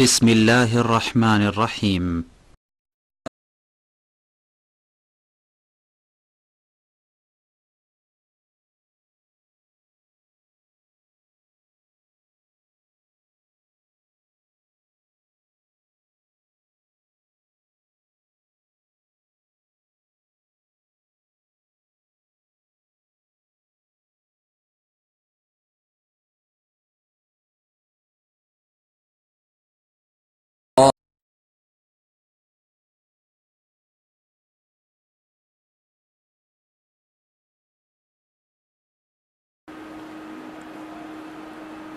بسم الله الرحمن الرحيم.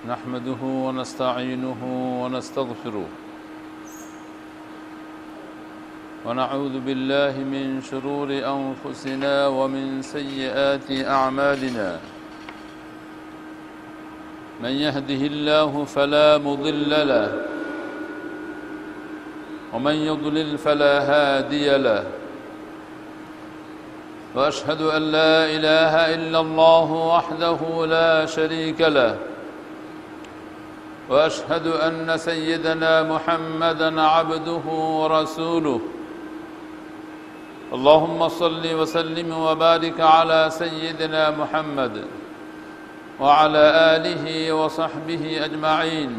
نحمده ونستعينه ونستغفره ونعوذ بالله من شرور أنفسنا ومن سيئات أعمالنا من يهده الله فلا مضل له ومن يضلل فلا هادي له وأشهد أن لا إله إلا الله وحده لا شريك له وأشهد أن سيدنا محمدًا عبده ورسوله اللهم صل وسلم وبارك على سيدنا محمد وعلى آله وصحبه أجمعين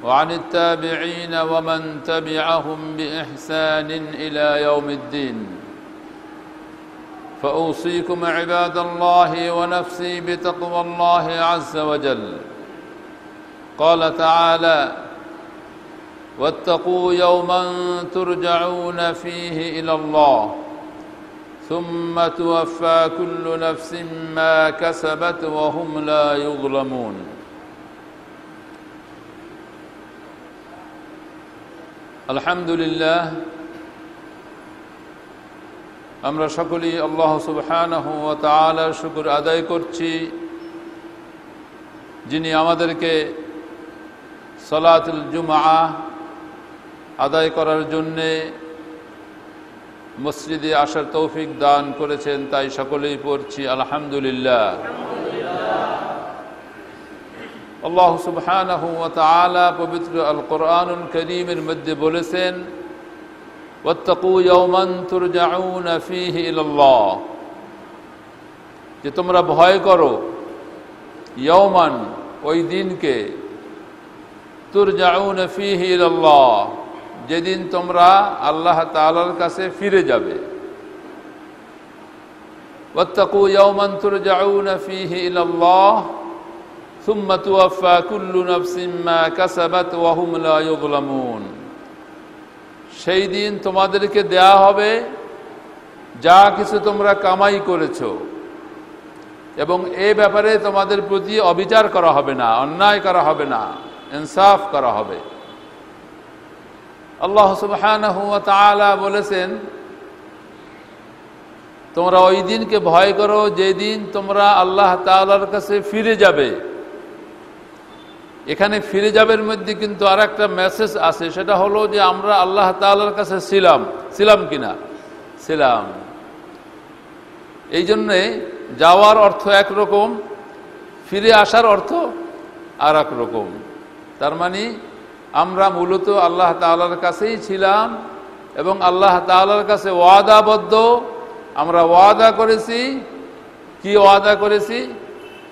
وعن التابعين ومن تبعهم بإحسان إلى يوم الدين فأوصيكم عباد الله ونفسي بتقوى الله عز وجل قال تعالى واتقوا يوما ترجعون فيه إلى الله ثم توفى كل نفس ما كسبت وهم لا يظلمون الحمد لله আমরা সকলেই আল্লাহ সুবহানাহু ওয়া তাআলার শুকর আদায় করছি যিনি আমাদেরকে সালাতুল জুমআ আদায় করার জন্যে মসজিদে আসার তৌফিক দান করেছেন তাই সকলেই পড়ছি আলহামদুলিল্লাহ। আল্লাহ সুবহানাহু ওয়া তাআলা পবিত্র আল কোরআনুল কারীমের মধ্যে বলেছেন ওয়াত্তাকু ইয়াওমান তুরজাউনা ফীহি ইলাল্লাহ, যে তোমরা ভয় করো ইয়াওমান ওই দিনকে তুরজাউনা ফীহি ইলাল্লাহ যেদিন তোমরা আল্লাহ তাআলার কাছে ফিরে যাবে। ওয়াত্তাকু ইয়াওমান তুরজাউনা ফীহি ইলাল্লাহ সুম্মা তুওয়াফা কুল্লু নাফসিন মা কাসাবাত ওয়া হুম লা ইউযলামুন, সেই দিন তোমাদেরকে দেয়া হবে যা কিছু তোমরা কামাই করেছো এবং এই ব্যাপারে তোমাদের প্রতি অবিচার করা হবে না, অন্যায় করা হবে না, ইনসাফ করা হবে। আল্লাহ সুবহানাহু ওয়া তাআলা বলেছেন তোমরা ওই দিনকে ভয় করো যেদিন তোমরা আল্লাহ তাআলার কাছে ফিরে যাবে। এখানে ফিরে যাবের মধ্যে কিন্তু আর একটা মেসেজ আছে, সেটা হলো যে আমরা আল্লাহ তাআলার কাছে ছিলাম কিনা, ছিলাম। এই জন্যে যাওয়ার অর্থ একরকম, ফিরে আসার অর্থ আর এক রকম। তার মানে আমরা মূলত আল্লাহ তাআলার কাছেই ছিলাম এবং আল্লাহ তাআলার কাছে ওয়াদাবদ্ধ। আমরা ওয়াদা করেছি, কি ওয়াদা করেছি?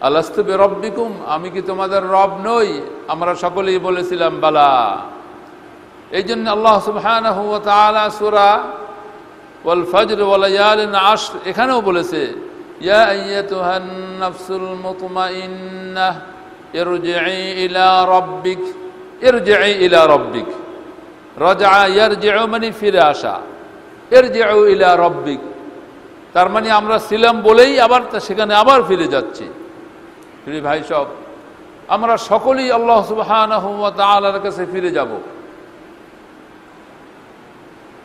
আলাস্তু বিরব্বিকুম, আমি কি তোমাদের রব নই? আমরা সকলেই বলেছিলাম বালা। এই জন্য আল্লাহ সুবহানাহু ওয়া তাআলা সূরা ওয়াল ফজর ওয়া লায়ালিন আশর এখানেও বলেছে ইয়া আইয়াতুহান নাফসুল মুতমাইন্নাহ ইরজিই ইলা রাব্বিক, ইরজিই ইলা রাব্বিক। রাজা ইয়ারজিউ মানে ফিরে আসা, ইরজিউ ইলা রাব্বিক তার মানে আমরা ছিলাম বলেই আবার সেখানে আবার ফিরে যাচ্ছি। প্রিয় ভাই সব, আমরা সকলেই আল্লাহ সুবহানাহু ওয়া তাআলার কাছে ফিরে যাব,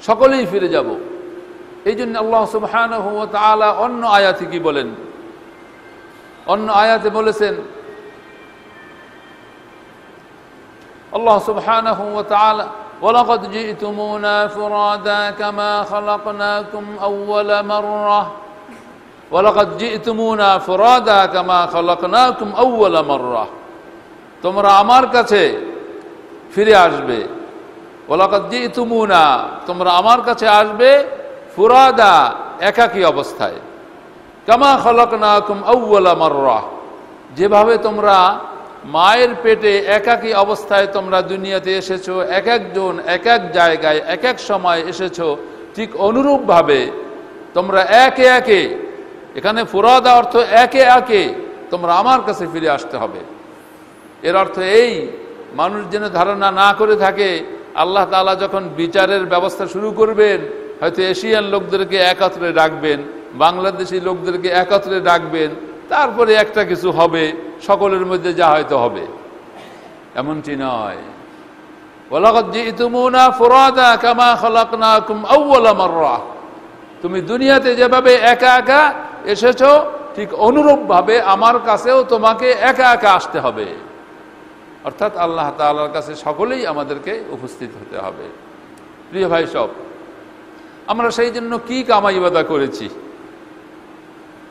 সকলেই ফিরে যাব। এই জন্য আল্লাহ সুবহানাহু ওয়া তাআলা অন্য আয়াতে কি বলেন? অন্য আয়াতে বলেছেন আল্লাহ সুবহানাহু ওয়া তাআলা ওয়ালাকাদ জিতুমুনা ফুরাদা কামা খালাকনাকুম আউওয়ালা মাররাহ, ওয়ালাকাদ জিতুমুনা ফুরাদা কামা খালাকনাকুম আউওয়ালা মাররাহ, তোমরা আমার কাছে ফিরে আসবে। ওয়ালাকাদ জিতুমুনা, তোমরা আমার কাছে আসবে ফুরাদা, একাকী অবস্থায়। কামা খলাকনাকুম আউওয়ালা মাররা, যেভাবে তোমরা মায়ের পেটে একাকী অবস্থায় তোমরা দুনিয়াতে এসেছো, এক একজন এক এক জায়গায় এক এক সময় এসেছো, ঠিক অনুরূপভাবে তোমরা একে একে, এখানে ফুরাদা অর্থ একে একে তোমরা আমার কাছে ফিরে আসতে হবে। এর অর্থ এই, মানুষ যেন ধারণা না করে থাকে আল্লাহ তাআলা যখন বিচারের ব্যবস্থা শুরু করবেন, হয়তো এশিয়ান লোকদেরকে একত্রে ডাকবেন, বাংলাদেশি লোকদেরকে একত্রে ডাকবেন, তারপরে একটা কিছু হবে, সকলের মধ্যে যা হয়তো হবে, এমনটি নয়। ওয়ালাকাদ জিতুমুনা ফুরাদা কামা খলাকনাকুম আউওয়ালা মাররা, তুমি দুনিয়াতে যেভাবে একা একা এসেছো, ঠিক অনুরূপভাবে আমার কাছেও তোমাকে একা একা আসতে হবে। অর্থাৎ আল্লাহ তাআলার কাছে সকলেই আমাদেরকে উপস্থিত হতে হবে। প্রিয় ভাই সব, আমরা সেই জন্য কি কামাই ইবাদা করেছি?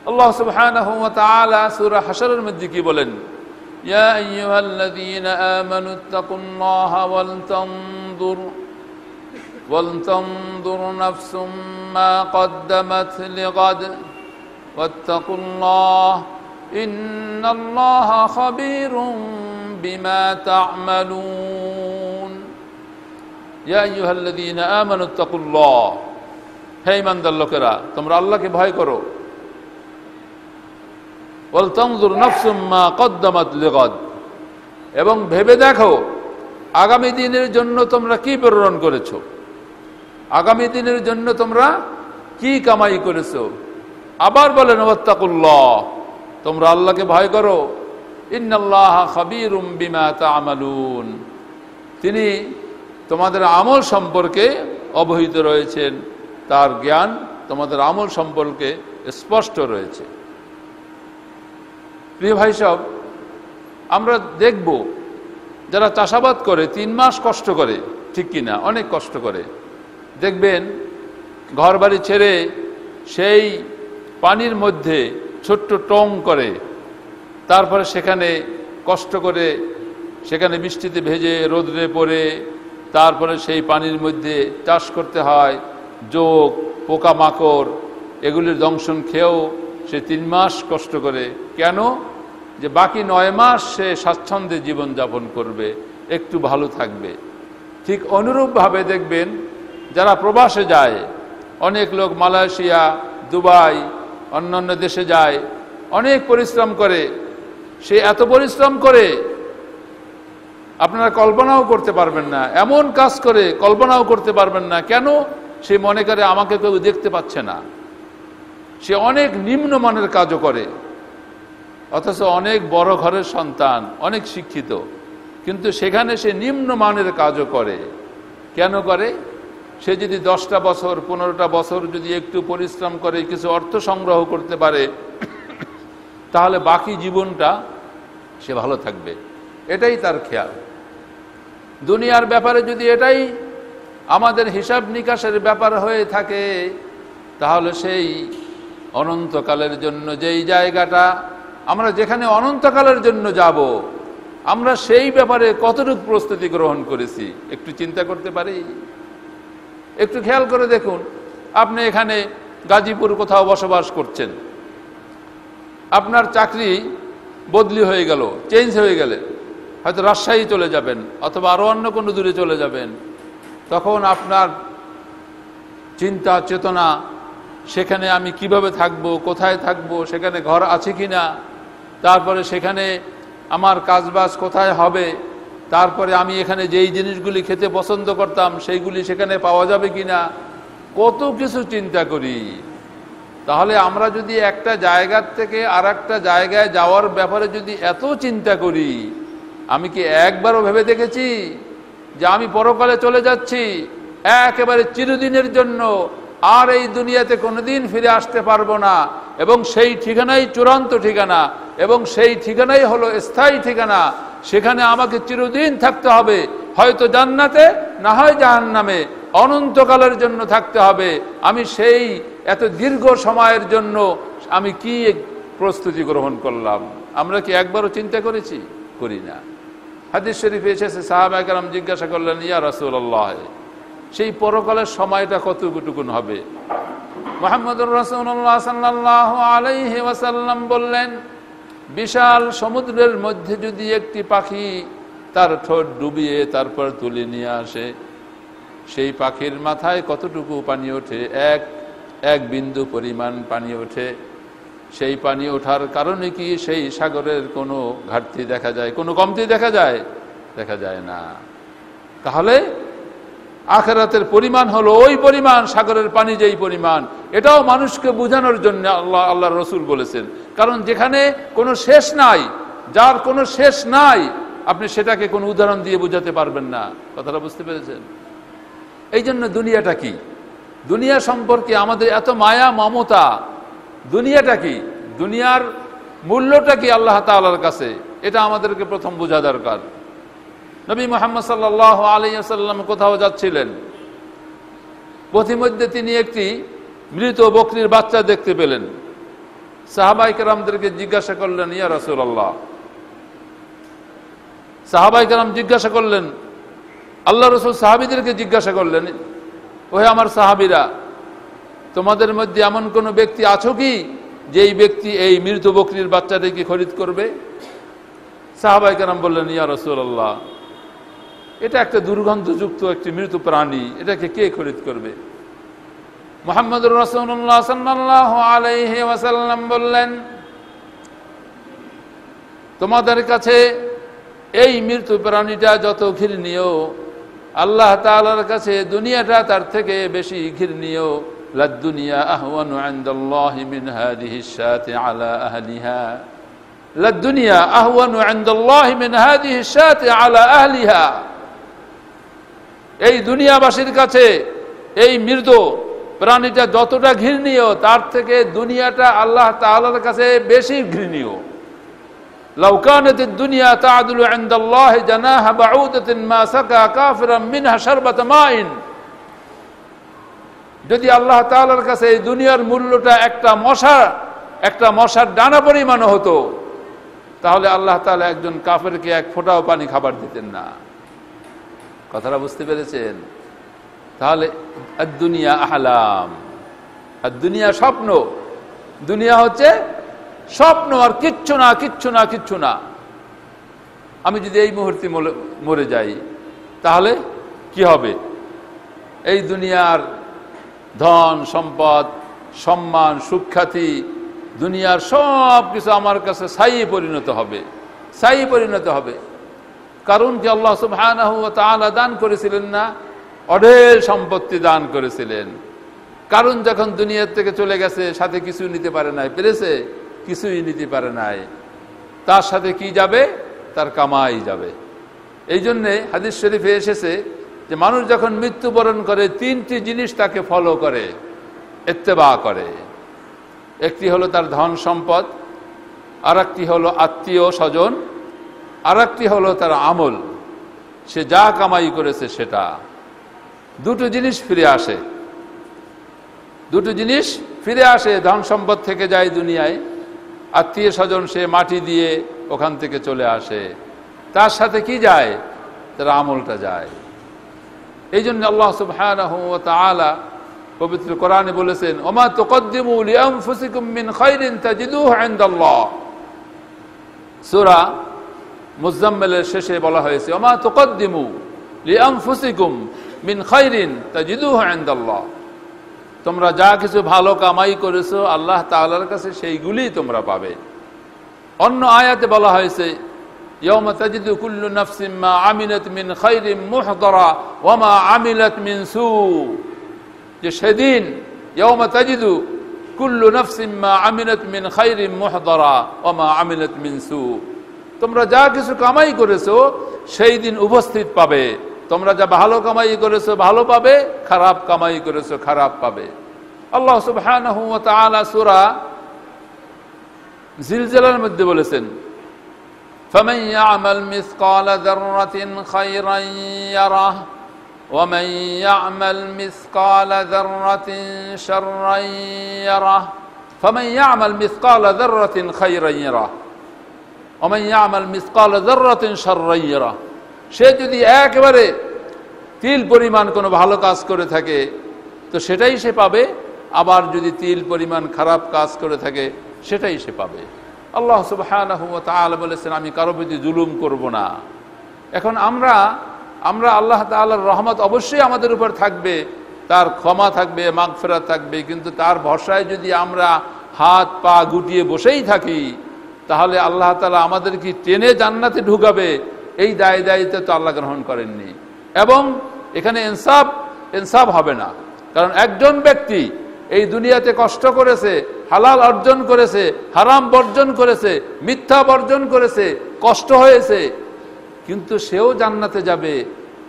আল্লাহ সুবহানাহু ওয়া তাআলা সূরা হাশরের মধ্যে কি বলেন? ইয়া আইয়ুহাল্লাযীনা আমানুত্তাকুল্লাহা ওয়ালতানজুর নাফসুম মা কদ্দামাত লিগাদ ওয়াত্তাকুল্লাহ ইন্নাল্লাহা খাবীরুম বিমা তা'মালুন। ইয়া আইয়ুহাল্লাযীনা আমানুত্তাকুল্লাহ, হে ঈমানদার লোকেরা, তোমরা আল্লাহকে ভয় করো। ওয়ালতানজুর নাফসুম মা কদ্দামাত লিগাদ, এবং ভেবে দেখো আগামী দিনের জন্য তোমরা কি প্রেরণ করেছো, আগামী দিনের জন্য তোমরা কি কামাই করেছো। আবার বলেন ওয়াত্তাকুল্লাহ, তোমরা আল্লাহকে ভয় করো। ইন্নাল্লাহা খাবীরুম বিমা তা'মালুন, তিনি তোমাদের আমল সম্পর্কে অবহিত রয়েছেন, তার জ্ঞান তোমাদের আমল সম্পর্কে স্পষ্ট রয়েছে। প্রিয় ভাই সব, আমরা দেখব যারা চাষাবাদ করে 3 মাস কষ্ট করে, ঠিক কিনা, অনেক কষ্ট করে, দেখবেন ঘর বাড়ি ছেড়ে সেই পানির মধ্যে ছোট্ট টং করে, তারপরে সেখানে কষ্ট করে, সেখানে বৃষ্টিতে ভেজে রোদে পড়ে, তারপরে সেই পানির মধ্যে চাষ করতে হয়। জোক, পোকামাকড় এগুলির দংশন খেয়েও সে 3 মাস কষ্ট করে। কেন? যে বাকি 9 মাস সে স্বাচ্ছন্দ্যে জীবনযাপন করবে, একটু ভালো থাকবে। ঠিক অনুরূপভাবে দেখবেন যারা প্রবাসে যায়, অনেক লোক মালয়েশিয়া, দুবাই, অন্যান্য দেশে যায়, অনেক পরিশ্রম করে। সে এত পরিশ্রম করে আপনারা কল্পনাও করতে পারবেন না, এমন কাজ করে কল্পনাও করতে পারবেন না। কেন? সে মনে করে আমাকে কেউ দেখতে পাচ্ছে না। সে অনেক নিম্নমানের কাজও করে, অথচ অনেক বড় ঘরের সন্তান, অনেক শিক্ষিত, কিন্তু সেখানে সে নিম্নমানের কাজও করে। কেন করে? সে যদি 10টা বছর 15টা বছর যদি একটু পরিশ্রম করে কিছু অর্থ সংগ্রহ করতে পারে, তাহলে বাকি জীবনটা সে ভালো থাকবে, এটাই তার খেয়াল। দুনিয়ার ব্যাপারে যদি এটাই আমাদের হিসাব নিকাশের ব্যাপার হয়ে থাকে, তাহলে সেই অনন্তকালের জন্য যেই জায়গাটা, আমরা যেখানে অনন্তকালের জন্য যাব, আমরা সেই ব্যাপারে কতটুকু প্রস্তুতি গ্রহণ করেছি একটু চিন্তা করতে পারি? একটু খেয়াল করে দেখুন, আপনি এখানে গাজীপুর কোথাও বসবাস করছেন, আপনার চাকরি বদলি হয়ে গেল, চেঞ্জ হয়ে গেলে, হয়তো রাজশাহী চলে যাবেন অথবা আরো অন্য কোনো দূরে চলে যাবেন, তখন আপনার চিন্তা চেতনা, সেখানে আমি কিভাবে থাকবো, কোথায় থাকবো, সেখানে ঘর আছে কিনা, তারপরে সেখানে আমার কাজবাজ কোথায় হবে, তারপরে আমি এখানে যেই জিনিসগুলি খেতে পছন্দ করতাম সেইগুলি সেখানে পাওয়া যাবে কিনা, কত কিছু চিন্তা করি। তাহলে আমরা যদি একটা জায়গার থেকে আর একটা জায়গায় যাওয়ার ব্যাপারে যদি এত চিন্তা করি, আমি কি একবারও ভেবে দেখেছি যে আমি পরকালে চলে যাচ্ছি একেবারে চিরদিনের জন্য, আর এই দুনিয়াতে কোনোদিন ফিরে আসতে পারবো না, এবং সেই ঠিকানাই চূড়ান্ত ঠিকানা, এবং সেই ঠিকানাই হলো স্থায়ী ঠিকানা, সেখানে আমাকে চিরদিন থাকতে হবে, হয়তো জান্নাতে না হয় জাহান্নামে, অনন্তকালের জন্য থাকতে হবে। আমি সেই এত দীর্ঘ সময়ের জন্য আমি কি প্রস্তুতি গ্রহণ করলাম? আমরা কি একবারও চিন্তা করেছি? করি না। হাদিস শরীফে এসেছে সাহাবায়ে কেরাম জিজ্ঞাসা করলেন, ইয়া রাসূলুল্লাহ, সেই পরকালের সময়টা কতটুকুন হবে? মুহাম্মদুর রাসূলুল্লাহ সাল্লাল্লাহু আলাইহি ওয়াসাল্লাম বললেন, বিশাল সমুদ্রের মধ্যে যদি একটি পাখি তার ঠোঁট ডুবিয়ে তারপর তুলে নিয়ে আসে, সেই পাখির মাথায় কতটুকু পানি ওঠে? এক বিন্দু পরিমাণ পানি ওঠে। সেই পানি ওঠার কারণে কি সেই সাগরের কোনো ঘাটতি দেখা যায়, কোনো কমতি দেখা যায়? দেখা যায় না। তাহলে আখিরাতের পরিমাণ হলো ওই পরিমাণ, সাগরের পানি যেই পরিমাণ। এটাও মানুষকে বোঝানোর জন্য আল্লাহর রাসূল বলেছেন। কারণ যেখানে কোনো শেষ নাই, যার কোনো শেষ নাই, আপনি সেটাকে কোনো উদাহরণ দিয়ে বোঝাতে পারবেন না। কথাটা বুঝতে পেরেছেন? এই জন্য দুনিয়াটা কি, দুনিয়া সম্পর্কে আমাদের এত মায়া মমতা, দুনিয়াটা কি, দুনিয়ার মূল্যটা কি আল্লাহ তাআলার কাছে, এটা আমাদেরকে প্রথম বোঝা দরকার। নবী মুহাম্মদ সাল্লাল্লাহু আলাইহি ওয়াসাল্লাম কোথাও যাচ্ছিলেন, পথিমধ্যে তিনি একটি মৃত বকরির বাচ্চা দেখতে পেলেন। সাহাবায়ে কেরামদেরকে জিজ্ঞাসা করলেন, ইয়া রাসূলুল্লাহ, সাহাবায়ে কেরাম জিজ্ঞাসা করলেন, আল্লাহ রাসূল সাহাবীদেরকে জিজ্ঞাসা করলেন, ওহে আমার সাহাবীরা, তোমাদের মধ্যে এমন কোন ব্যক্তি আছো কি যে এই ব্যক্তি এই মৃত বকরির বাচ্চাটিকে খরিদ করবে? সাহাবায়ে কেরাম বললেন, ইয়া রাসূলুল্লাহ, এটা একটা দুর্গন্ধযুক্ত একটি মৃত প্রাণী, এটাকে কে খরিদ করবে? মুহাম্মদুর রাসূলুল্লাহ সাল্লাল্লাহু আলাইহি ওয়াসাল্লাম বললেন, তোমাদের কাছে এই মৃত প্রাণীটা যত ঘৃণীয়, আল্লাহ তাআলার কাছে দুনিয়াটা তার থেকে বেশি ঘৃণীয়। লাদ-দুনিয়া আহওয়ানু ইনদাল্লাহি মিন হাযিহি আশ-শাতি আলা আহলিহা, লাদ-দুনিয়া আহওয়ানু ইনদাল্লাহি মিন হাযিহি আশ-শাতি আলা আহলিহা। এই দুনিয়াবাসীর কাছে এই মৃত প্রাণীটা যতটা ঘৃণীয়, তার থেকে দুনিয়াটা আল্লাহ তাআলার কাছে বেশি ঘৃণীয়। লাউ কানাতিদ দুনিয়া তা'দুলু ইনদাল্লাহি জানাহা বাউদাতিন মা সাকা কাফিরাম মিনহা শারবাতা মাইন। যদি আল্লাহ তাআলার কাছে এই দুনিয়ার মূল্যটা একটা মশার ডানা পরিমাণ হতো, তাহলে আল্লাহ তাআলা একজন কাফেরকে এক ফোঁটাও পানি খাবার দিতেন না। কথাটা বুঝতে পেরেছেন? তাহলে আদ-দুনিয়া আহলাম, আদ-দুনিয়া স্বপ্ন, দুনিয়া হচ্ছে স্বপ্ন, আর কিচ্ছু না, কিচ্ছু না, কিচ্ছু না। আমি যদি এই মুহূর্তে মরে যাই, তাহলে কি হবে? এই দুনিয়ার ধন সম্পদ, সম্মান, সুখ্যাতি, দুনিয়ার সব কিছু আমার কাছে ছাই পরিণত হবে, ছাই পরিণত হবে। কারণ কি আল্লাহ সুবহানাহু ওয়া তাআলা দান করেছিলেন না? অঢেল সম্পত্তি দান করেছিলেন। কারণ যখন দুনিয়ার থেকে চলে গেছে, সাথে কিছু নিতে পারে নাই, পেরেছে? কিছুই নিতে পারে নাই। তার সাথে কি যাবে? তার কামাই যাবে। এই জন্যে হাদিস শরীফে এসেছে যে মানুষ যখন মৃত্যুবরণ করে, তিনটি জিনিস তাকে ফলো করে, ইত্তেবা করে। একটি হলো তার ধন সম্পদ, আর একটি হলো আত্মীয় স্বজন, আর একটি হলো তার আমল, সে যা কামাই করেছে সেটা। দুটো জিনিস ফিরে আসে, দুটো জিনিস ফিরে আসে। ধন সম্পদ থেকে যায় দুনিয়ায়, আত্মীয় স্বজন সে মাটি দিয়ে ওখান থেকে চলে আসে। তার সাথে কি যায়? তার আমলটা যায়। এই জন্য আল্লাহ সুবহানাহু ওয়া তাআলা পবিত্র কোরআনে বলেছেন, ওমা তুকদ্দিমু লিআনফুসিকুম মিন খায়রিন তাজিদুহু ইনদাল্লাহ। সূরা মুজাম্মিলের শেষে বলা হয়েছে, ওমা তুকদ্দিমু লিআনফুসিকুম মিন খায়রিন তাজিদুহু ইনদাল্লাহ। তোমরা যা কিছু ভালো কামাই করেছো আল্লাহ তাআলার কাছে সেইগুলি তোমরা পাবে। অন্য আয়াতে বলা হয়েছে, ইয়াওমা তাজিদু কুল্লু নাফসিন মা আমিলাত মিন খায়রিন মুহদারা ওয়া মা আমিলাত মিন সু। যে সেদিন ইয়াওমা তাজিদু কুল্লু নাফসিন মা আমিলাত মিন খায়রিন মুহদারা ওয়া মা আমিলাত মিন সু। তোমরা যা কিছু কামাই করেছো সেই দিন উপস্থিত পাবে। তোমরা যা ভালো কামাই করেছো ভালো পাবে, খারাপ কামাই করেছো খারাপ পাবে। আল্লাহ সুবহানাহু ওয়া তাআলা সূরা জিলজিলার মধ্যে বলেছেন, ফামান ইয়ামাল মিসকালা যাররাতিন খায়রান ইয়ারাহ ওয়া মান ইয়ামাল মিসকালা যাররাতিন শাররান ইয়ারাহ। ফামান ইয়ামাল মিসকালা যাররাতিন খায়রান ইয়ারাহ ওয়া মান ইয়ামাল মিসকালা যাররাতিন শাররান ইয়ারাহ। সে যদি একেবারে তিল পরিমাণ কোনো ভালো কাজ করে থাকে তো সেটাই সে পাবে, আবার যদি তিল পরিমাণ খারাপ কাজ করে থাকে সেটাই সে পাবে। আল্লাহ সুবহানাহু ওয়া তাআলা বলেছেন, আমি কারো প্রতি জুলুম করব না। এখন আমরা আল্লাহ তাআলার রহমত অবশ্যই আমাদের উপর থাকবে, তার ক্ষমা থাকবে, মাগফিরাত থাকবে, কিন্তু তার ভরসায় যদি আমরা হাত পা গুটিয়ে বসেই থাকি তাহলে আল্লাহ তাআলা আমাদের কি টেনে জান্নাতে ঢুকাবে? এই দায়িত্ব তো আল্লাহ গ্রহণ করেননি। এবং এখানে ইনসাফ হবে না, কারণ একজন ব্যক্তি এই দুনিয়াতে কষ্ট করেছে, হালাল অর্জন করেছে, হারাম বর্জন করেছে, মিথ্যা বর্জন করেছে, কষ্ট হয়েছে, কিন্তু সেও জান্নাতে যাবে।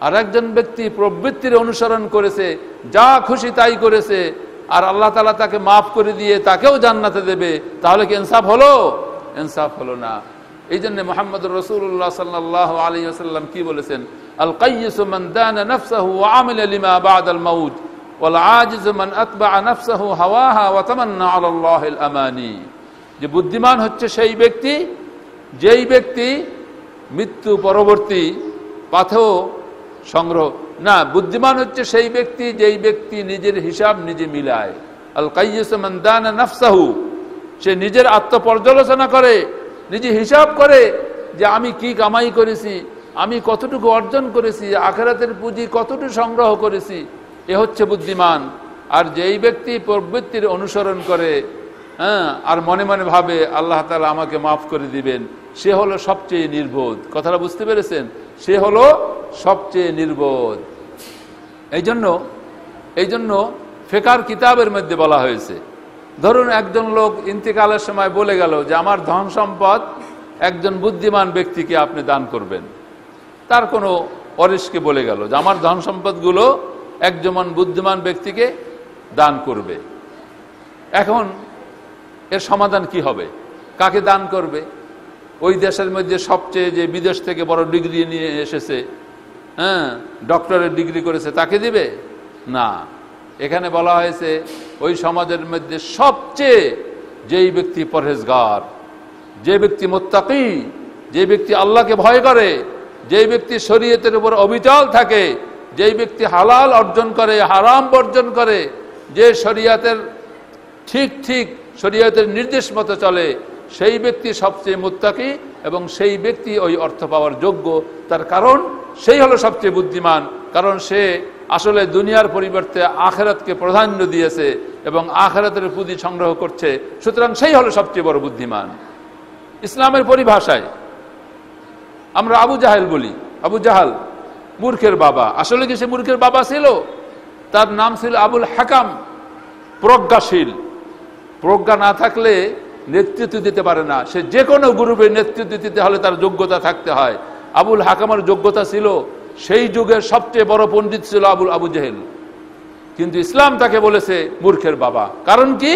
আর একজন ব্যক্তি প্রবৃত্তির অনুসরণ করেছে, যা খুশি তাই করেছে, আর আল্লাহ তাআলা তাকে মাফ করে দিয়ে তাকেও জান্নাতে দেবে। তাহলে কি ইনসাফ হলো? ইনসাফ হলো না। এই জন্য মুহাম্মদুর রাসূলুল্লাহ সাল্লাল্লাহু আলাইহি ওয়াসাল্লাম কি বলেছেন? আল কাইয়িসু মান দানা নাফসাহু ওয়া আমিলা লিমা বা'দাল মাউত ওয়াল আজিজু মান আতবা'a নাফসাহু হাওয়াহা ওয়া তামান্না আলা আল্লাহিল আমানি। যে বুদ্ধিমান হচ্ছে সেই ব্যক্তি যেই ব্যক্তি মৃত্যু পরবর্তী পাথেও সংগ্রহ না, বুদ্ধিমান হচ্ছে সেই ব্যক্তি যেই ব্যক্তি নিজের হিসাব নিজে মিলায়। আল কাইয়িসু মান দানা নাফসাহু, সে নিজের আত্মপর্যালোচনা করে, নিজে হিসাব করে যে আমি কি কামাই করেছি, আমি কতটুকু অর্জন করেছি, আখিরাতের পুঁজি কতটুকু সংগ্রহ করেছি, এ হচ্ছে বুদ্ধিমান। আর যেই ব্যক্তি প্রবৃত্তির অনুসরণ করে আর মনে মনে ভাবে আল্লাহ তাআলা আমাকে মাফ করে দিবেন, সে হলো সবচেয়ে নির্বোধ। কথাটা বুঝতে পেরেছেন? সে হলো সবচেয়ে নির্বোধ। এই জন্য ফিকহের কিতাবের মধ্যে বলা হয়েছে, ধরুন একজন লোক ইন্তেকালের সময় বলে গেল যে আমার ধন সম্পদ একজন বুদ্ধিমান ব্যক্তিকে আপনি দান করবেন। তার কোনো ওয়ারিশকে বলে গেল যে আমার ধন সম্পদগুলো একজন বুদ্ধিমান ব্যক্তিকে দান করবে। এখন এর সমাধান কি হবে? কাকে দান করবে? ওই দেশের মধ্যে সবচেয়ে যে বিদেশ থেকে বড় ডিগ্রি নিয়ে এসেছে, ডক্টরের ডিগ্রি করেছে, তাকে দিবে না। এখানে বলা হয়েছে ওই সমাজের মধ্যে সবচেয়ে যেই ব্যক্তি পরহেজগার, যে ব্যক্তি মুত্তাকি, যে ব্যক্তি আল্লাহকে ভয় করে, যেই ব্যক্তি শরীয়তের উপর অবিচল থাকে, যেই ব্যক্তি হালাল অর্জন করে, হারাম বর্জন করে, যে শরীয়তের ঠিক শরীয়তের নির্দেশ মতো চলে, সেই ব্যক্তি সবচেয়ে মুত্তাকি এবং সেই ব্যক্তি ওই অর্থ পাওয়ার যোগ্য। তার কারণ সেই হলো সবচেয়ে বুদ্ধিমান, কারণ সে আসলে দুনিয়ার পরিবর্তে আখিরাতকে প্রাধান্য দিয়েছে এবং আখিরাতের পুঁজি সংগ্রহ করছে। সুতরাং সেই হলো সবচেয়ে বড় বুদ্ধিমান। ইসলামের পরিভাষায় আমরা আবু জাহেল বলি, আবু জাহাল মূর্খের বাবা। আসলে কি সে মূর্খের বাবা ছিল? তার নাম ছিল আবুল হাকাম, প্রজ্ঞাশীল। প্রজ্ঞা না থাকলে নেতৃত্ব দিতে পারে না। সে যে কোনো গ্রুপের নেতৃত্ব দিতে হলে তার যোগ্যতা থাকতে হয়। আবুল হাকামের যোগ্যতা ছিল, সেই যুগের সবচেয়ে বড় পণ্ডিত ছিল আবু জাহেল, কিন্তু ইসলাম তাকে বলেছে মূর্খের বাবা। কারণ কি?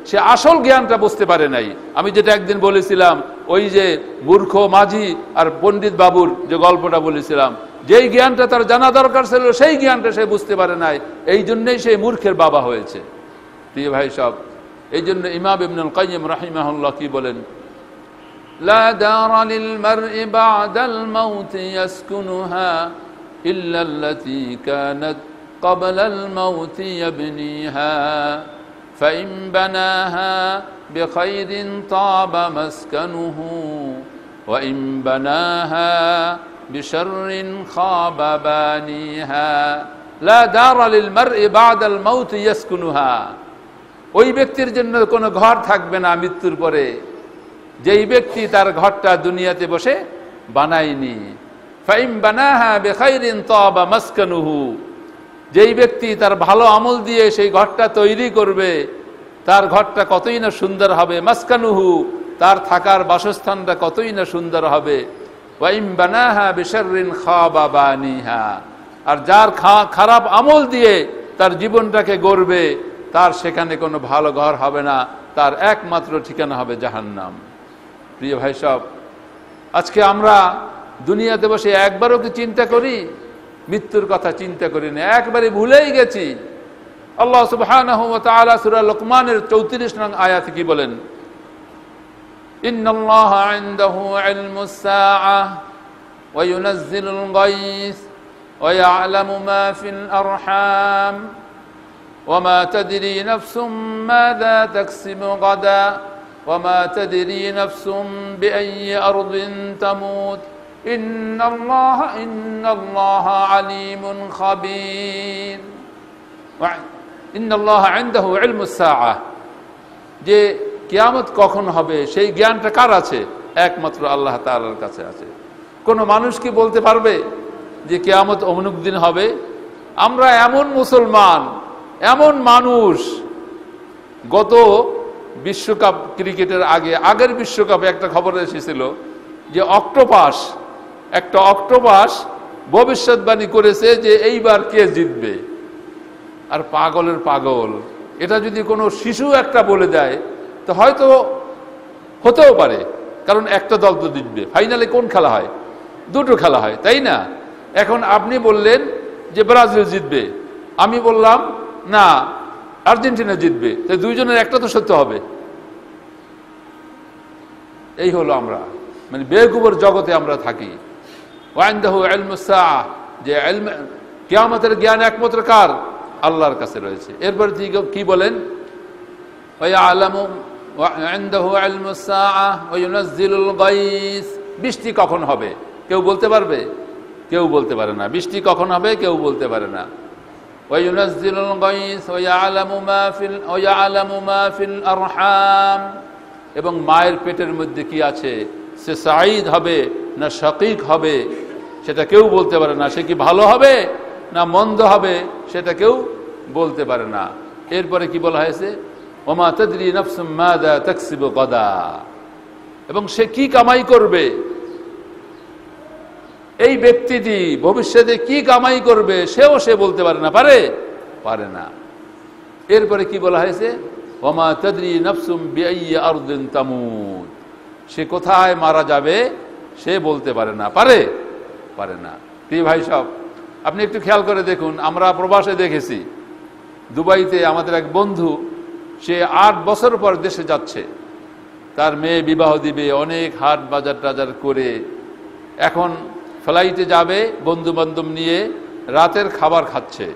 সে আসল জ্ঞানটা বুঝতে পারে নাই। আমি যেটা একদিন বলেছিলাম, ওই যে মূর্খ মাঝি আর পণ্ডিত বাবুর যে গল্পটা বলেছিলাম, যেই জ্ঞানটা তার জানা দরকার ছিল সেই জ্ঞানটা সে বুঝতে পারে নাই, এই জন্যই সে মূর্খের বাবা হয়েছে। প্রিয় ভাই সব, এই জন্য ইমাম ইবনুল কাইয়িম রাহিমাহুল্লাহ কি বলেন? লা দারা লিল মারই বা'দাল মাউত ইয়াসকুনুহা ইল্লা আল্লাতী কানাত ক্বাবলাল মাউত ইয়াবনিহা ফাইন বানাহা বিখাইরিন তাবা মাসকানুহু ওয়া ইন বানাহা বিশাররিন খাবা বানিহা। লা দারা লিল মারই বা'দাল মাউত ইয়াসকুনুহা, ওই ব্যক্তির জন্য কোনো ঘর থাকবে না মৃত্যুর পরে যেই ব্যক্তি তার ঘরটা দুনিয়াতে বসে বানায়নি। ফাইন বানাহা বিখাইরিন তাবা মাসকানুহু, যেই ব্যক্তি তার ভালো আমল দিয়ে সেই ঘরটা তৈরি করবে, তার ঘরটা কতই না সুন্দর হবে। মাসকানুহু, তার থাকার বাসস্থানটা কতই না সুন্দর হবে। ওয়া ইন বানাহা বিশাররিন খাবা বানিহা, আর যার খারাপ আমল দিয়ে তার জীবনটাকে গড়বে, তার সেখানে কোনো ভালো ঘর হবে না, তার একমাত্র ঠিকানা হবে জাহান্নাম। প্রিয় ভাই সব, আজকে আমরা দুনিয়াতে বসে একবারও কি চিন্তা করি? মৃত্যুর কথা চিন্তা করি না, একবারে ভুলেই গেছি। আল্লাহ সুবহানাহু ওয়া তাআলা সূরা লুকমানের 34 নং আয়াতে কি বলেন? ইন্নাল্লাহা ইনদাহু ইলমুস সাআহ وينزل الغيث ويعلم ما في الأرحام وما تدري نفس ماذا تكسب غدا وما تدري نفس بأي أرض تموت إن الله عليم خبير إن الله عنده علم الساعة যে কিয়ামত কখন হবে সেই জ্ঞানটা কার আছে? একমাত্র আল্লাহ তাআলার কাছে আছে। কোন মানুষ কি বলতে পারবে যে কিয়ামত অমুক দিন হবে? আমরা এমন মুসলমান, এমন মানুষ, গত বিশ্বকাপ ক্রিকেটের আগের বিশ্বকাপে একটা খবর এসেছিল যে একটা অক্টোপাস ভবিষ্যৎবাণী করেছে যে এইবার কে জিতবে। আর পাগলের পাগল, এটা যদি কোনো শিশু একটা বলে দেয় তো হয়তো হতেও পারে, কারণ একটা দল তো জিতবে। ফাইনালে কোন খেলা হয়? দুটো খেলা হয়, তাই না? এখন আপনি বললেন যে ব্রাজিল জিতবে, আমি বললাম না আর্জেন্টিনা জিতবে, তো দুইজনের একটা তো সত্য হবে। এই হলো আমরা, মানে বেকুবের জগতে আমরা থাকি। ওয়াইনদাহু ইলমুস সাআহ, যে কিয়ামতের জ্ঞান একমাত্র কার? আল্লাহর কাছে রয়েছে। এরপর কি বলেন? ওয়ায়ালামু ওয়াইনদাহু ইলমুস সাআহ ওয়া ইউনাজ্জিলুল গায়স, বৃষ্টি কখন হবে কেউ বলতে পারবে? কেউ বলতে পারে না। বৃষ্টি কখন হবে কেউ বলতে পারে না। ওয়া ইউনাজ্জিলুল গায়স ওয়া ইয়ালামু মা ফিল আরহাম, এবং মায়ের পেটের মধ্যে কি আছে, সে সাঈদ হবে না শাকীক হবে সেটা কেউ বলতে পারে না। সে কি ভালো হবে না মন্দ হবে সেটা কেউ বলতে পারে না। এরপরে কি বলা হয়েছে? ওমা তাদরি নাফসুম মাযা তাকসিবু গাদা, এবং সে কি কামাই করবে, এই ব্যক্তিটি ভবিষ্যতে কি কামাই করবে সে বলতে পারে না। পারে না। এরপরে কি বলা হয়েছে? ওমা তাদরি নাফসুম বিআইয়ি আরদিন তামুত, সে কোথায় মারা যাবে সে বলতে পারে না। পারে না। প্রিয় ভাই সব, আপনি একটু খেয়াল করে দেখুন, আমরা প্রবাসে দেখেছি, দুবাইতে আমাদের এক বন্ধু, সে 8 বছর পর দেশে যাচ্ছে, তার মেয়ে বিবাহ দিবে, অনেক হাট বাজার টাজার করে এখন ফ্লাইটে যাবে বন্ধু বান্ধব নিয়ে, রাতের খাবার খাচ্ছে।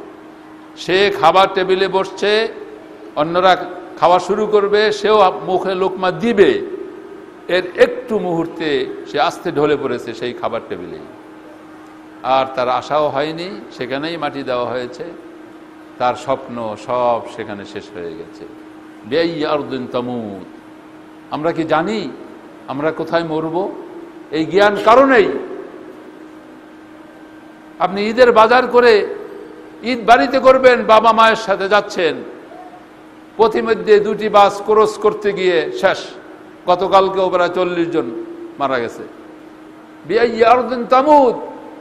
সে খাবার টেবিলে বসছে, অন্যরা খাওয়া শুরু করবে, সেও মুখে লোকমা দিবে, এর একটু মুহূর্তে সে আস্তে ঢলে পড়েছে সেই খাবার টেবিলে। আর তার আশাও হয়নি, সেখানেই মাটি দেওয়া হয়েছে, তার স্বপ্ন সব সেখানে শেষ হয়ে গেছে। বিআইয়ি আরদিন তামুত, আমরা কি জানি আমরা কোথায় মরব? এই জ্ঞান কারণেই। আপনি ঈদের বাজার করে ঈদ বাড়িতে করবেন, বাবা মায়ের সাথে যাচ্ছেন, পথিমধ্যে 2টি বাস ক্রস করতে গিয়ে শেষ। গতকালকেও প্রায় 40 জন মারা গেছে। বিআইয়ি আরদিন তামুত,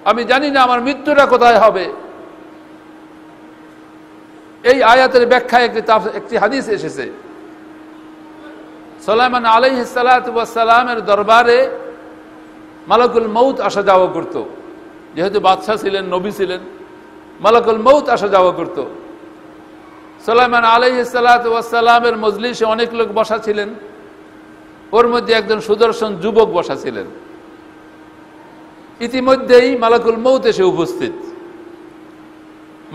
আমি জানি না আমার মৃত্যুটা কোথায় হবে। এই আয়াতের ব্যাখ্যায় একটি হাদিস এসেছে, সুলাইমান আলাইহিস সালাতু ওয়াস সালামের দরবারে মালাকুল মউত আসা যাওয়া করত। যেহেতু বাদশা ছিলেন, নবী ছিলেন, মালাকুল মউত আসা যাওয়া করত। সুলাইমান আলাইহিস সালাতু ওয়াস সালামের মজলিসে অনেক লোক বসা ছিলেন, ওর মধ্যে একজন সুদর্শন যুবক বসা ছিলেন। ইতিমধ্যেই মালাকুল মউত এসে উপস্থিত।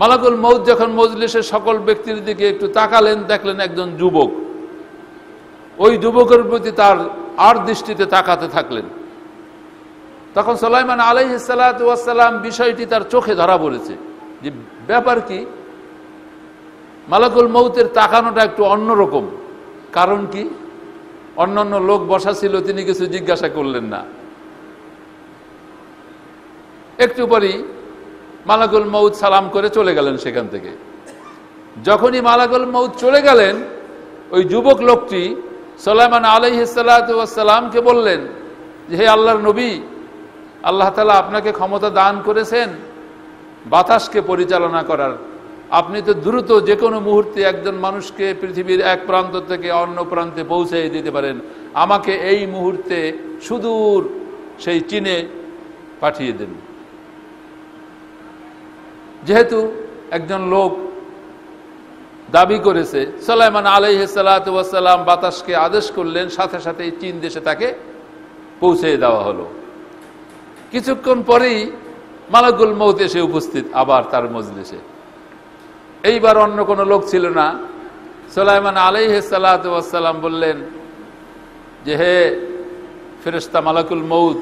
মালাকুল মউত যখন মজলিসের সকল ব্যক্তির দিকে একটু তাকালেন, দেখলেন একজন যুবক। ওই যুবকের প্রতি তার আর দৃষ্টিতে তাকাতে থাকলেন। তখন সুলাইমান আলাইহিস সালাতু ওয়াস সালাম বিষয়টি তার চোখে ধরা পড়েছে যে ব্যাপার কি। মালাকুল মউতের তাকানোটা একটু অন্যরকম। কারণ কি? অন্যান্য লোক বসা ছিল, তিনি কিছু জিজ্ঞাসা করলেন না। একটু পরেই মালাকুল মউত সালাম করে চলে গেলেন সেখান থেকে। যখনই মালাকুল মউত চলে গেলেন, ওই যুবক লোকটি সুলাইমান আলাইহিস সালাতু ওয়াস সালামকে বললেন যে, হে আল্লাহর নবী, আল্লাহ তাআলা আপনাকে ক্ষমতা দান করেছেন বাতাসকে পরিচালনা করার। আপনি তো দ্রুত যে কোনো মুহূর্তে একজন মানুষকে পৃথিবীর এক প্রান্ত থেকে অন্য প্রান্তে পৌঁছে দিতে পারেন। আমাকে এই মুহূর্তে সুদূর সেই চীনে পাঠিয়ে দেন। যেহেতু একজন লোক দাবি করেছে, সুলাইমান আলাইহিস সালাতু ওয়াস সালাম বাতাসকে আদেশ করলেন, সাথে সাথে চীন দেশে তাকে পৌঁছে দেওয়া হলো। কিছুক্ষণ পরেই মালাকুল মউত এসে উপস্থিত আবার তার মজলিসে। এইবার অন্য কোনো লোক ছিল না। সুলাইমান আলাইহিস সালাতু ওয়াস সালাম বললেন যে, হে ফেরেশতা মালাকুল মউত,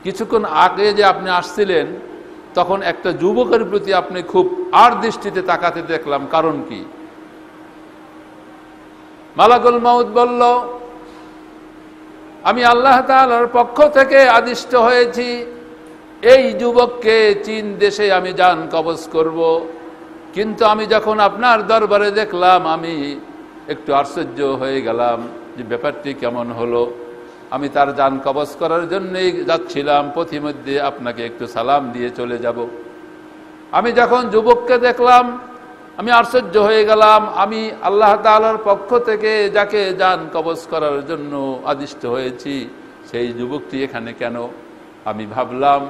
কিছুক্ষণ আগে যে আপনি আসছিলেন তখন একটা যুবকের প্রতি আপনি খুব আর দৃষ্টিতে তাকাতে দেখলাম, কারণ কি? মালাকুল মউত বলল, আমি আল্লাহ তাআলার পক্ষ থেকে আদিষ্ট হয়েছি এই যুবককে চীন দেশে আমি জান কবজ করব, কিন্তু আমি যখন আপনার দরবারে দেখলাম আমি একটু আশ্চর্য হয়ে গেলাম যে ব্যাপারটি কেমন হলো। আমি তার জান কবজ করার জন্যই যাচ্ছিলাম, পথিমধ্যে আপনাকে একটু সালাম দিয়ে চলে যাব। আমি যখন যুবককে দেখলাম আমি আশ্চর্য হয়ে গেলাম। আমি আল্লাহ তাআলার পক্ষ থেকে যাকে জান কবজ করার জন্য আদিষ্ট হয়েছি সেই যুবকটি এখানে কেন? আমি ভাবলাম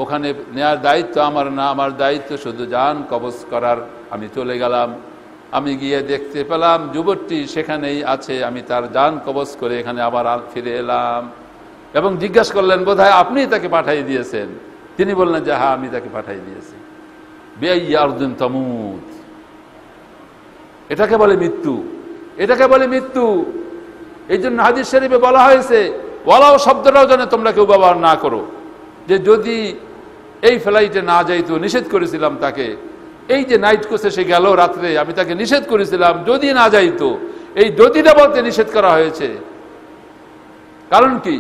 ওখানে নেয়ার দায়িত্ব আমার না, আমার দায়িত্ব শুধু জান কবজ করার। আমি চলে গেলাম, আমি গিয়ে দেখতে পেলাম যুবকটি সেখানেই আছে। আমি তার জান কবজ করে এখানে আবার ফিরে এলাম এবং জিজ্ঞাসা করলেন, বোধহয় আপনি তাকে পাঠিয়ে দিয়েছেন? তিনি বললেন যে হ্যাঁ, আমি তাকে পাঠিয়ে দিয়েছি। বিআইয়ি আরদিন তামুত, এটাকে বলে মৃত্যু, এটাকে বলে মৃত্যু। এই জন্য হাদিস শরীফে বলা হয়েছে, ওয়ালাও শব্দটাও যেন তোমরা কেউ ব্যবহার না করো, যে যদি এই ফ্লাইটে না যাইতো, নিষেধ করেছিলাম তাকে। এই যে নাইট কোর্সে সে গেল রাত্রে, আমি তাকে নিষেধ করেছিলাম যদি না যাইতো। এই যদিটা বলতে নিষেধ করা হয়েছে, কারণ কি?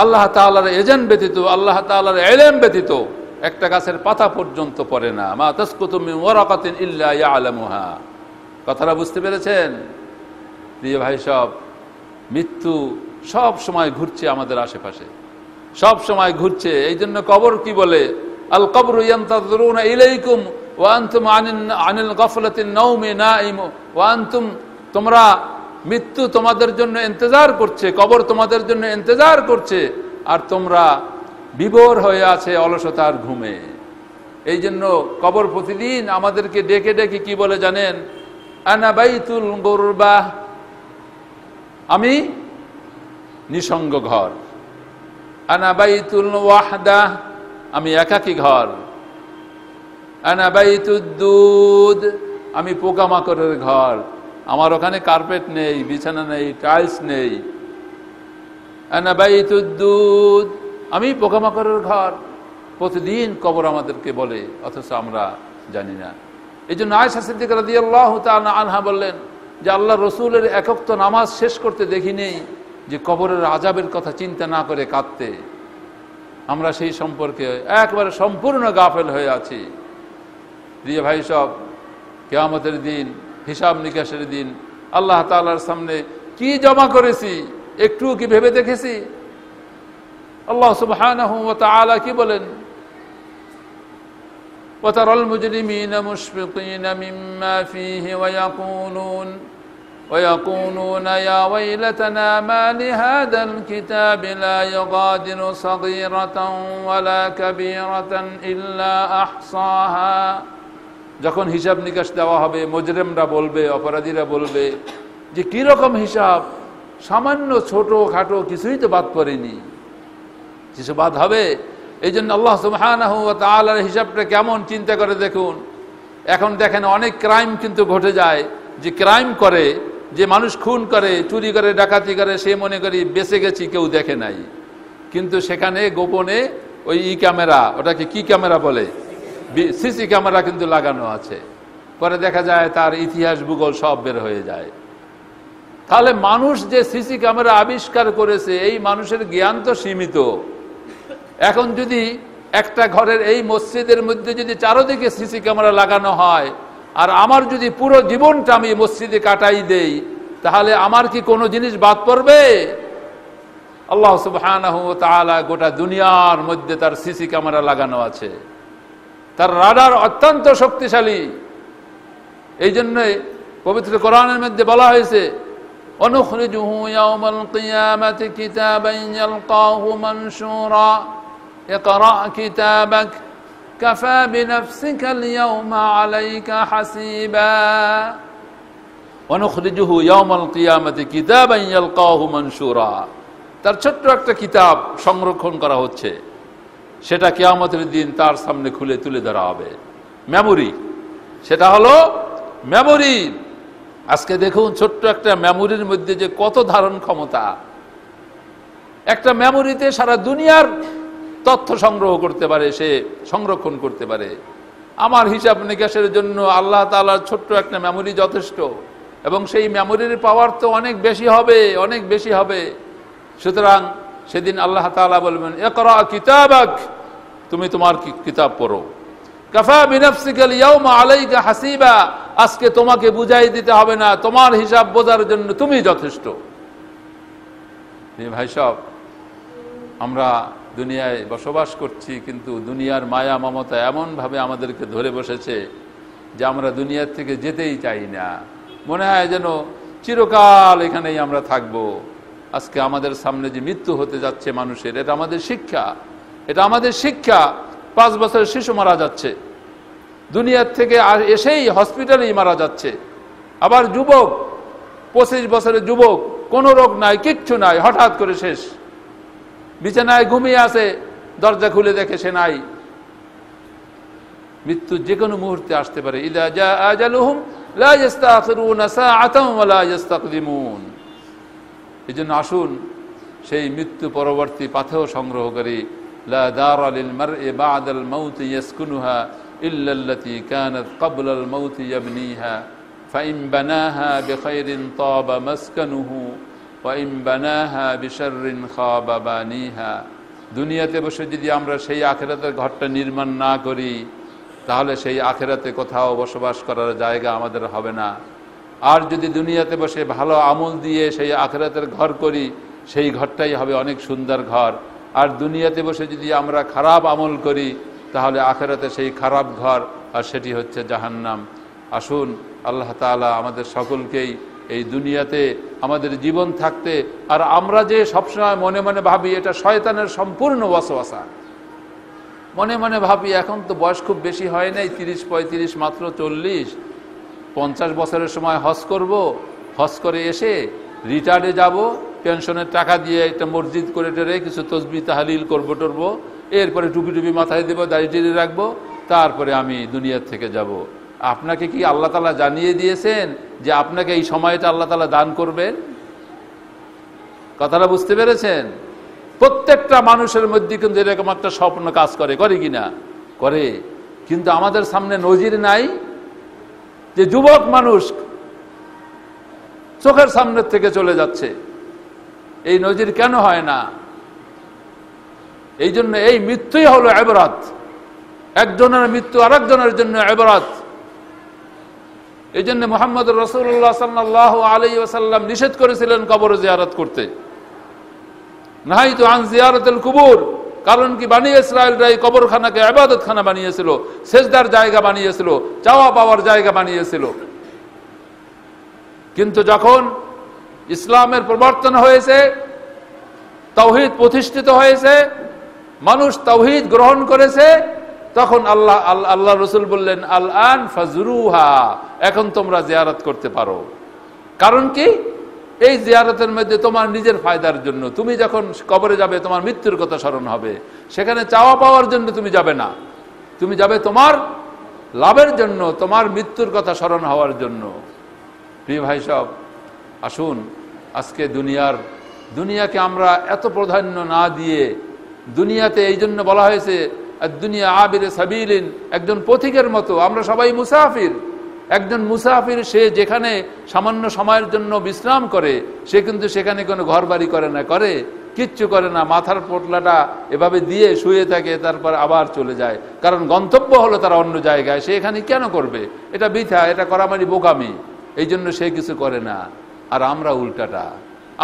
আল্লাহ তাআলার এজেন্ট ব্যতীত, আল্লাহ তাআলার ইলম ব্যতীত একটা গাছের পাতা পর্যন্ত পড়ে না। মা তাসকুতু মিন ওয়ারাকাতিন ইল্লা ইয়ালামুহা। কথাটা বুঝতে পেরেছেন? প্রিয় ভাই সব, মৃত্যু সব সময় ঘুরছে আমাদের আশেপাশে, সব সময় ঘুরছে। এই জন্য কবর কি বলে? আল কবরু ইয়ানতাযুরুনা ইলাইকুম ওয়া আনতুম আনিল গাফলাতিন নাওমি নাইম ওয়া আনতুম, তোমরা, মৃত্যু তোমাদের জন্য ইন্তজার করছে, কবর তোমাদের জন্য ইন্তজার করছে, আর তোমরা বিভোর হয়ে আছে অলসতার ঘুমে। এই জন্য কবর প্রতিদিন আমাদেরকে ডেকে ডেকে কি বলে জানেন? আনা বাইতুল গুরবা, আমি নিসঙ্গ ঘর। আনা বাইতুল ওয়াহদা, আমি একাকী ঘর। আনা বাইতুদ দুদ, আমি পোকামাকড়ের ঘর। আমার ওখানে কার্পেট নেই, বিছানা নেই, টাইলস নেই। আনা বাইতুদ দুদ, আমি পোকামাকড়ের ঘর। প্রতিদিন কবর আমাদেরকে বলে, অথচ আমরা জানি না। এই জন্য আয়েশা সিদ্দিকা রাদিয়াল্লাহু তাআলা আনহা বললেন যে আল্লাহ রসুলের একক তো নামাজ শেষ করতে দেখি নেই যে কবরের আযাবের কথা চিন্তা না করে কাঁদতে। আমরা সেই সম্পর্কে একবারে সম্পূর্ণ গাফেল হয়ে আছি। প্রিয় ভাই সব, কিয়ামতের দিন, হিসাব নিকাশের দিন, আল্লাহ তাআলার সামনে কি জমা করেছি একটু কি ভেবে দেখেছি? আল্লাহ সুবহানাহু ওয়া তাআলা কি বলেন? وترى المجرمين مشفقين مما فيه ويقولون يا ويلتنا ما لهذا الكتاب لا يغادر صغيرة ولا كبيرة إلا أحصاها। যখন হিসাব নিকাশ দেওয়া হবে, মুজরিমরা বলবে, অপরাধীরা বলবে যে কি রকম হিসাব, সামান্য ছোট খাটো কিছুই তো বাদ পড়েনি, কিছু বাদ হবে? এই জন্য আল্লাহ সুবহানাহু ওয়া তাআলার হিসাবটা কেমন চিন্তা করে দেখুন। এখন দেখেন অনেক ক্রাইম কিন্তু ঘটে যায়, যে ক্রাইম করে, যে মানুষ খুন করে, চুরি করে, ডাকাতি করে, সে মনে করি বেঁচে গেছি, কেউ দেখে নাই। কিন্তু সেখানে গোপনে ওই ক্যামেরা, ওটাকে কি ক্যামেরা বলে, সিসি ক্যামেরা কিন্তু লাগানো আছে। পরে দেখা যায় তার ইতিহাস ভূগোল সব বের হয়ে যায়। তাহলে মানুষ যে সিসি ক্যামেরা আবিষ্কার করেছে, এই মানুষের জ্ঞান তো সীমিত। এখন যদি একটা ঘরের এই মসজিদের মধ্যে যদি চারদিকে সিসি ক্যামেরা লাগানো হয়, আর আমার যদি পুরো জীবনটা আমি মসজিদে কাটাই দেই, তাহলে আমার কি কোনো জিনিস বাদ পড়বে? আল্লাহ সুবহানাহু ওয়া তাআলা গোটা দুনিয়ার মধ্যে তার সিসি ক্যামেরা লাগানো আছে, তার রাডার অত্যন্ত শক্তিশালী। এই জন্য পবিত্র কোরআনের মধ্যে বলা হয়েছে, অনুখরিজুহু ইয়াওমাল কিয়ামাতি কিতাবান ইয়ালকাহু মানশুরা ইকরা কিতাবাক কাফা বিনাফসিকাল ইয়াওমা আলাইকা হাসিবা। অনুখরিজুহু ইয়াওমাল কিয়ামাতি কিতাবান ইয়ালকাহু মানশুরা, তার ছোট্ট একটা কিতাব সংরক্ষণ করা হচ্ছে, সেটা কিয়ামতের দিন তার সামনে খুলে তুলে ধরা হবে। মেমোরি, সেটা হলো মেমোরি। আজকে দেখুন ছোট্ট একটা মেমোরির মধ্যে যে কত ধারণ ক্ষমতা। একটা মেমোরিতে সারা দুনিয়ার তথ্য সংগ্রহ করতে পারে, সে সংরক্ষণ করতে পারে। আমার হিসাব নিকাশের জন্য আল্লাহ তাআলার ছোট্ট একটা মেমোরি যথেষ্ট, এবং সেই মেমোরির পাওয়ার তো অনেক বেশি হবে, অনেক বেশি হবে। সুতরাং সেদিন আল্লাহ তাআলা বলবেন, ইকরা কিতাবাক, তুমি তোমার কিতাব পড়ো। কাফা বিনাফসিকাল ইয়াউমা আলাইকা হাসিবা, আজকে তোমাকে বুঝাই দিতে হবে না, তোমার হিসাব বোঝার জন্য তুমি যথেষ্ট। ভাই সব, আমরা দুনিয়ায় বসবাস করছি, কিন্তু দুনিয়ার মায়া মমতা এমনভাবে আমাদেরকে ধরে বসেছে যে আমরা দুনিয়ার থেকে যেতেই চাই না। মনে হয় যেন চিরকাল এখানেই আমরা থাকবো। আজকে আমাদের সামনে যে মৃত্যু হতে যাচ্ছে মানুষের, এটা আমাদের শিক্ষা, এটা আমাদের শিক্ষা। 5 বছরের শিশু মারা যাচ্ছে, দুনিয়ার থেকে এসেই হসপিটালেই মারা যাচ্ছে। আবার যুবক, 25 বছরের যুবক, কোনো রোগ নাই, কিচ্ছু নাই, হঠাৎ করে শেষ, বিছানায় ঘুমিয়ে আছে, দরজা খুলে দেখে সে নাই। মৃত্যু যে কোনো মুহূর্তে আসতে পারে। ইযা জা আজালুহুম লা ইস্তাখিরুনা সাআতান ওয়া লা ইস্তাকদিমুন। এজন্য আসুন সেই মৃত্যু পরবর্তী পাথেও সংগ্রহ করি। লা দারা লিল মারই বা'দাল মাউত ইয়াসকুনুহা ইল্লা আল্লাতী কানাত ক্বাবলাল মাউত ইয়াবনিহা ফাইন বানাহা বিখাইরিন তাবা মাসকানুহু ওয়া ইন বানাহা বিশাররিন খাবা বানিহা। দুনিয়াতে বসে যদি আমরা সেই আখিরাতের ঘরটা নির্মাণ না করি, তাহলে সেই আখিরাতে কোথাও বসবাস করার জায়গা আমাদের হবে না। আর যদি দুনিয়াতে বসে ভালো আমল দিয়ে সেই আখিরাতের ঘর করি, সেই ঘরটাই হবে অনেক সুন্দর ঘর। আর দুনিয়াতে বসে যদি আমরা খারাপ আমল করি, তাহলে আখিরাতে সেই খারাপ ঘর, আর সেটি হচ্ছে জাহান্নাম। আসুন আল্লাহ তাআলা আমাদের সকলকেই এই দুনিয়াতে আমাদের জীবন থাকতে, আর আমরা যে সবসময় মনে মনে ভাবি এটা শয়তানের সম্পূর্ণ ওয়াসওয়াসা, মনে মনে ভাবি এখন তো বয়স খুব বেশি হয় নাই, 30-35, মাত্র 40-50 বছরের সময় হজ করব, হজ করে এসে রিটায়ার্ডে যাব, পেনশনের টাকা দিয়ে একটা মসজিদ করে টেরে কিছু তসবিহ তাহলিল করবো টরবো, এরপরে টুপি টুপি মাথায় দেবো, দাড়ি টিড়ি রাখবো, তারপরে আমি দুনিয়ার থেকে যাব। আপনাকে কি আল্লাহ তাআলা জানিয়ে দিয়েছেন যে আপনাকে এই সময়টা আল্লাহ তাআলা দান করবেন? কথাটা বুঝতে পেরেছেন? প্রত্যেকটা মানুষের মধ্যে কিন্তু এরকম একটা স্বপ্ন কাজ করে, করে কিনা? করে। কিন্তু আমাদের সামনে নজির নাই যে যুবক মানুষ চোখের সামনের থেকে চলে যাচ্ছে। এই নজির কেন হয় না? এই জন্য এই মৃত্যুই হলো ইবরাত। একজনের মৃত্যু আরেকজনের জন্য ইবরাত। এই জন্য মুহাম্মদ রাসূলুল্লাহ সাল্লাল্লাহু আলাইহি ওয়াসাল্লাম নিষেধ করেছিলেন কবর জিয়ারত করতে। নাহাইতু আন জিয়ারাতিল কুবুর, কারণ কি বনি ইসরাঈলরা এই কবরখানাকে ইবাদতখানা বানিয়েছিল, সেজদার জায়গা বানিয়েছিল, চাওয়া পাওয়ার জায়গা বানিয়েছিল। কিন্তু যখন ইসলামের প্রবর্তন হয়েছে, তাওহীদ প্রতিষ্ঠিত হয়েছে, মানুষ তাওহীদ গ্রহণ করেছে, তখন আল্লাহ রাসূল বললেন আল আন ফাজরুহা, এখন তোমরা জিয়ারত করতে পারো। কারণ কি? এই জিয়ারতের মধ্যে তোমার নিজের ফায়দার জন্য, তুমি যখন কবরে যাবে তোমার মৃত্যুর কথা স্মরণ হবে, সেখানে চাওয়া পাওয়ার জন্য তুমি যাবে না, তুমি যাবে তোমার লাভের জন্য, তোমার মৃত্যুর কথা স্মরণ হওয়ার জন্য। প্রিয় ভাই সব, আসুন আজকে দুনিয়াকে আমরা এত প্রাধান্য না দিয়ে, দুনিয়াতে এই জন্য বলা হয়েছে দুনিয়া আবিরে সাবিলিন, একজন পথিকের মতো, আমরা সবাই মুসাফির। একজন মুসাফির সে যেখানে সামান্য সময়ের জন্য বিশ্রাম করে, সে কিন্তু সেখানে কোনো ঘর বাড়ি করে না, করে কিচ্ছু করে না, মাথার পোটলাটা এভাবে দিয়ে শুয়ে থাকে, তারপর আবার চলে যায়। কারণ গন্তব্য হলো তারা অন্য জায়গায়, সে এখানে কেন করবে? এটা বৃথা, এটা করা মানে বোকামি। এই জন্য সে কিছু করে না। আর আমরা উল্টাটা,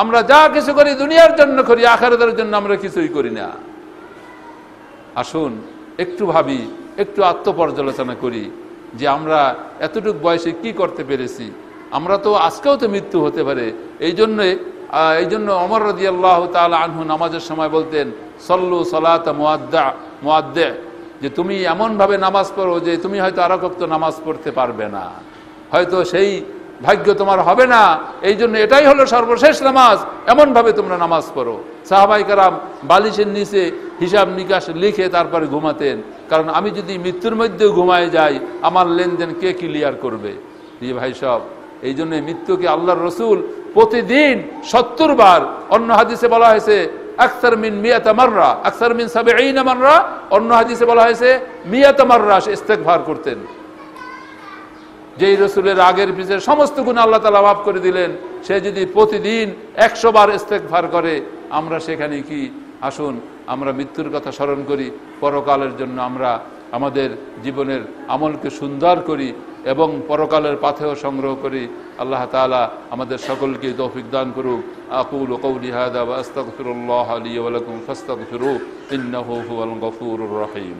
আমরা যা কিছু করি দুনিয়ার জন্য করি, আখিরাতের জন্য আমরা কিছুই করি না। আসুন একটু ভাবি, একটু আত্মপর্যালোচনা করি যে আমরা এতটুকু বয়সে কি করতে পেরেছি। আমরা তো আজকেও তো মৃত্যু হতে পারে। এই জন্য ওমর রাদিয়াল্লাহু তাআলা আনহু নামাজের সময় বলতেন সল্লু সলাতা মুআদ্দা, যে তুমি এমনভাবে নামাজ পড়ো যে তুমি হয়তো আর ওয়াক্ত নামাজ পড়তে পারবে না, হয়তো সেই ভাগ্য তোমার হবে না, এই জন্য এটাই হলো সর্বশেষ নামাজ, এমন ভাবে তোমরা নামাজ পড়ো। সাহাবায়ে কেরাম বালিশের নিচে হিসাব নিকাশ লিখে তারপরে ঘুমাতেন, কারণ আমি যদি মৃত্যুর মধ্যেও ঘুমায় যাই আমার লেনদেন কে ক্লিয়ার করবে। ভাই সব, এই জন্য মৃত্যুকে আল্লাহর রসুল প্রতিদিন 70 বার, অন্য হাদিসে বলা হয়েছে আকসার মিন মিয়াতা মাররা, আকসার মিন 70 মাররা, অন্য হাদিসে বলা হয়েছে মিয়াতা মাররা ইস্তেগফার করতেন। যেই রসুলের আগের পিছের সমস্ত গুনাহ আল্লাহ তাআলা মাফ করে দিলেন, সে যদি প্রতিদিন 100 বার ইস্তেগফার করে, আমরা সেখানে কি? আসুন আমরা মৃত্যুর কথা স্মরণ করি, পরকালের জন্য আমরা আমাদের জীবনের আমলকে সুন্দর করি এবং পরকালের পাথেও সংগ্রহ করি। আল্লাহ তাআলা আমাদের সকলকে তৌফিক দান করুক। আকুলু কওলি হাযা ওয়া আস্তাগফিরুল্লাহ লি ওয়া লাকুম ফাস্তাগফিরুহু ইন্নাহু হুয়াল গফুরুর রহিম।